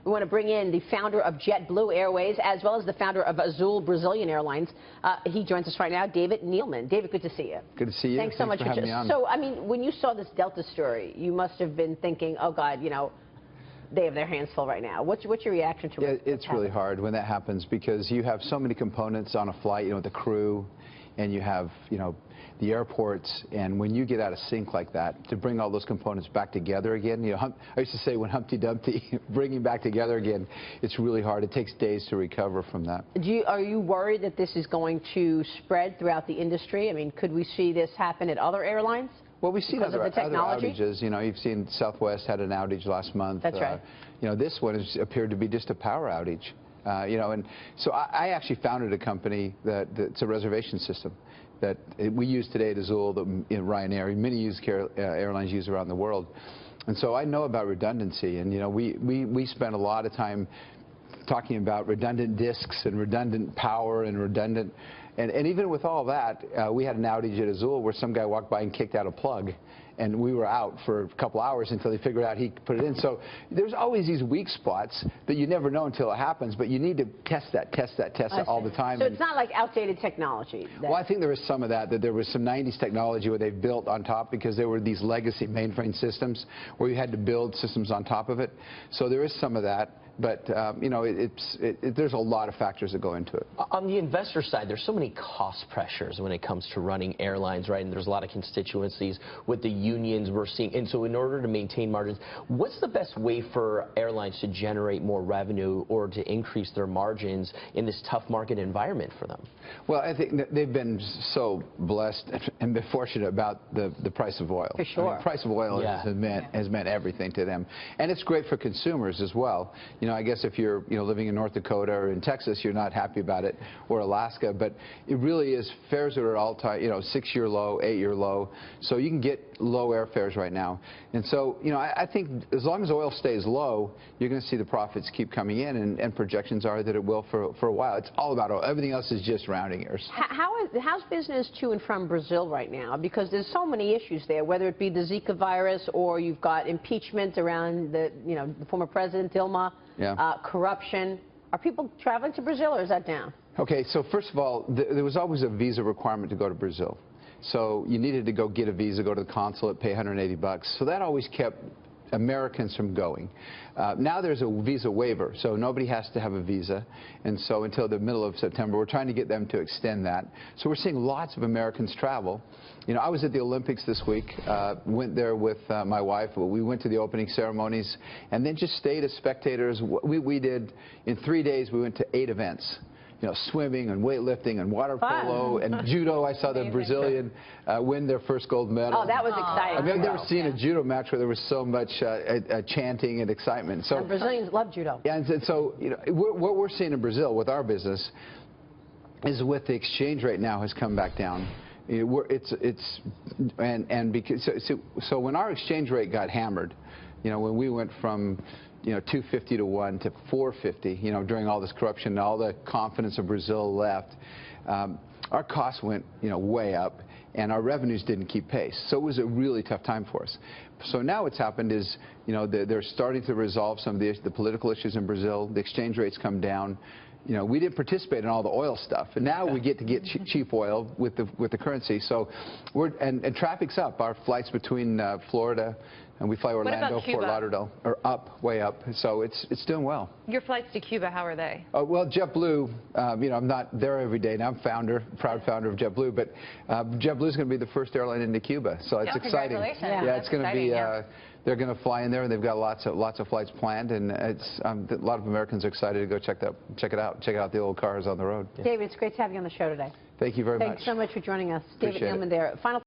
We want to bring in the founder of JetBlue Airways, as well as the founder of Azul Brazilian Airlines. He joins us right now, David Neeleman. David, good to see you. Good to see you. Thanks so much for having me on. So, I mean, when you saw this Delta story, you must have been thinking, oh, God, you know, they have their hands full right now. What's your reaction to it? It's really hard when that happens because you have so many components on a flight, you know, the crew, and you have, you know, the airports, and when you get out of sync like that, to bring all those components back together again, you know, I used to say when Humpty Dumpty, bringing back together again, it's really hard. It takes days to recover from that. Are you worried that this is going to spread throughout the industry? I mean, could we see this happen at other airlines? Well, we've seen other outages. You know, you've seen Southwest had an outage last month. That's right. You know, this one has appeared to be just a power outage. You know, and so I actually founded a company that's a reservation system that we use today at Azul, that Ryanair, many airlines use around the world. And so I know about redundancy, and you know, we spend a lot of time talking about redundant disks and redundant power and redundant, and even with all that, we had an outage at Azul where some guy walked by and kicked out a plug, and we were out for a couple hours until they figured out he could put it in. So there's always these weak spots that you never know until it happens, but you need to test that all the time. So it's not like outdated technology. Well, I think there was some of that there was some 90s technology where they built on top because there were these legacy mainframe systems where you had to build systems on top of it. So there is some of that. But, you know, there's a lot of factors that go into it. On the investor side, there's so many cost pressures when it comes to running airlines, right? And there's a lot of constituencies with the unions we're seeing. And so in order to maintain margins, what's the best way for airlines to generate more revenue or to increase their margins in this tough market environment for them? Well, I think that they've been so blessed and been fortunate about the price of oil. For sure. I mean, the price of oil has meant everything to them. And it's great for consumers as well. You know, I guess if you're, you know, living in North Dakota or in Texas, you're not happy about it, or Alaska, but it really is fares that are all-time, you know, 6-year low, 8-year low, so you can get low airfares right now. And so, you know, I think as long as oil stays low, you're going to see the profits keep coming in, and projections are that it will for a while. It's all about oil. Everything else is just rounding errors. How's business to and from Brazil right now? Because there's so many issues there, whether it be the Zika virus or you've got impeachment around the former president Dilma. Yeah. Corruption. Are people traveling to Brazil, or is that down? Okay, so first of all, there was always a visa requirement to go to Brazil. So you needed to go get a visa, go to the consulate, pay $180. So that always kept Americans from going. Now there's a visa waiver, so nobody has to have a visa, and so until the middle of September, we're trying to get them to extend that. So we're seeing lots of Americans travel. You know, I was at the Olympics this week, went there with my wife. We went to the opening ceremonies, and then just stayed as spectators. We did, in 3 days, we went to 8 events. You know, swimming and weightlifting and water polo and judo. I saw the Brazilian win their first gold medal. Oh, that was exciting. I've never seen a judo match where there was so much chanting and excitement. So and Brazilians love judo. Yeah, and so you know, what we're seeing in Brazil with our business is with the exchange rate now has come back down. You know, because so when our exchange rate got hammered, you know, when we went from 250 to 1 to 450, you know, during all this corruption and all the confidence of Brazil left, our costs went, you know, way up, and our revenues didn't keep pace. So it was a really tough time for us. So now what's happened is, you know, they're starting to resolve some of the political issues in Brazil. The exchange rates come down. You know, we didn't participate in all the oil stuff, and now we get to get cheap oil with the currency. So and traffic's up. Our flights between Florida, and we fly Orlando, Fort Lauderdale, are up, way up. So it's doing well. Your flights to Cuba, how are they? Well, JetBlue, you know, I'm not there every day now. I'm proud founder of JetBlue, but JetBlue is going to be the first airline into Cuba, so it's exciting. Yeah, it's going to be. They're going to fly in there, and they've got lots of flights planned, and it's a lot of Americans are excited to go check it out. Check out the old cars on the road. David, it's great to have you on the show today. Thank you very much. Thanks so much for joining us. Appreciate David Neeleman there. Final